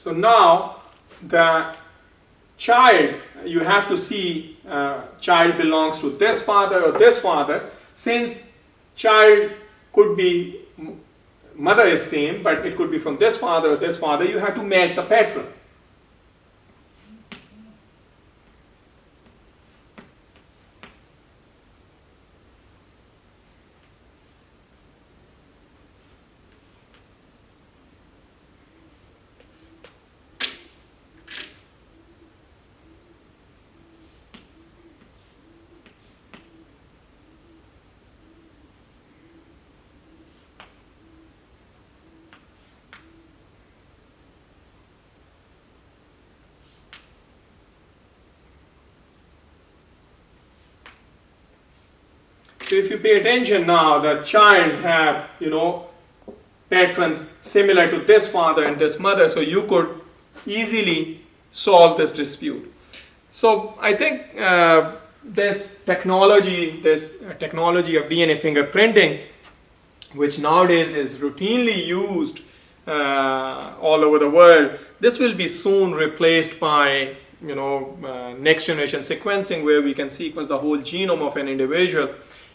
So now the child, you have to see child belongs to this father or this father. Since child could be, mother is same, but it could be from this father or this father, you have to match the pattern. So if you pay attention now, the child have, patterns similar to this father and this mother, so you could easily solve this dispute. So I think this technology of DNA fingerprinting, which nowadays is routinely used all over the world, this will be soon replaced by next generation sequencing, where we can sequence the whole genome of an individual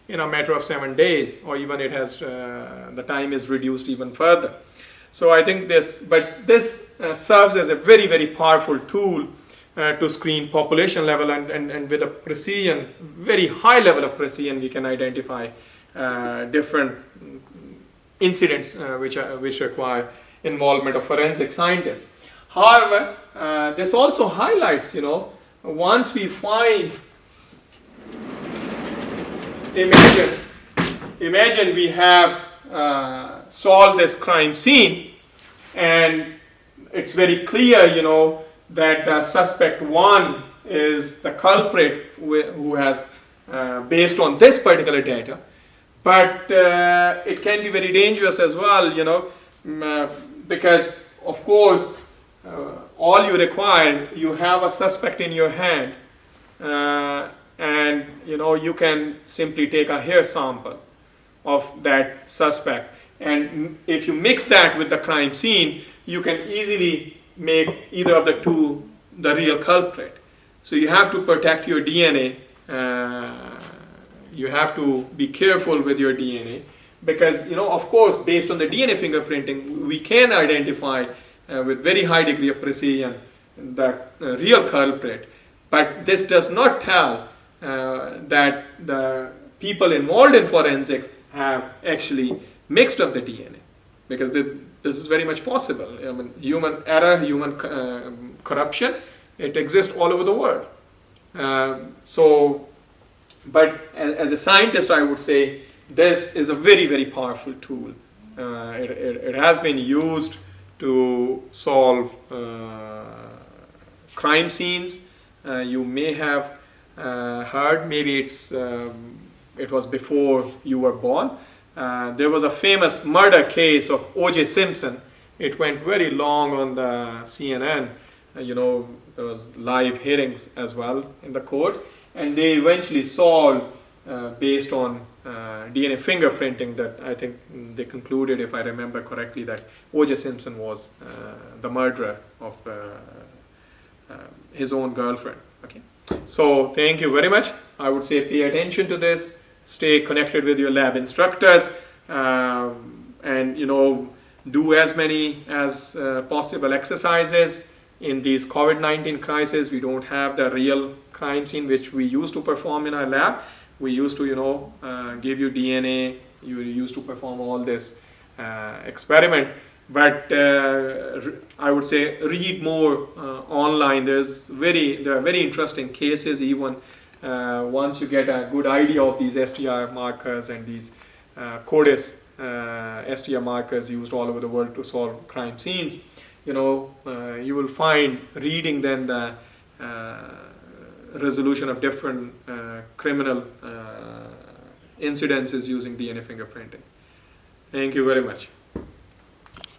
in a matter of 7 days, or even it has the time is reduced even further. So I think this serves as a very, very powerful tool to screen population level, and with a precision, very high level of precision, we can identify different incidents which require involvement of forensic scientists. However, this also highlights, once we find, imagine we have solved this crime scene, and it's very clear, that the suspect 1 is the culprit who has, based on this particular data. But it can be very dangerous as well, because of course, all you require, you have a suspect in your hand, and you can simply take a hair sample of that suspect, and if you mix that with the crime scene, you can easily make either of the two the real culprit. So you have to protect your DNA. You have to be careful with your DNA, because of course, based on the DNA fingerprinting, we can identify with very high degree of precision the real culprit, but this does not tell that the people involved in forensics have actually mixed up the DNA, because this is very much possible. Human error, human corruption, it exists all over the world. But as a scientist, I would say this is a very, very powerful tool. It has been used to solve crime scenes. You may have heard, maybe it was before you were born. There was a famous murder case of O.J. Simpson. It went very long on the CNN. There was live hearings as well in the court, and they eventually solved based on DNA fingerprinting, that I think they concluded, if I remember correctly, that O.J. Simpson was the murderer of his own girlfriend. Okay, so thank you very much. I would say pay attention to this, stay connected with your lab instructors, and do as many as possible exercises. In these COVID-19 crisis, we don't have the real crime scene which we used to perform in our lab. We used to give you DNA, you used to perform all this experiment, but I would say read more online. There are very interesting cases, even once you get a good idea of these STR markers and these CODIS STR markers used all over the world to solve crime scenes. You will find reading then the resolution of different criminal incidences using DNA fingerprinting. Thank you very much.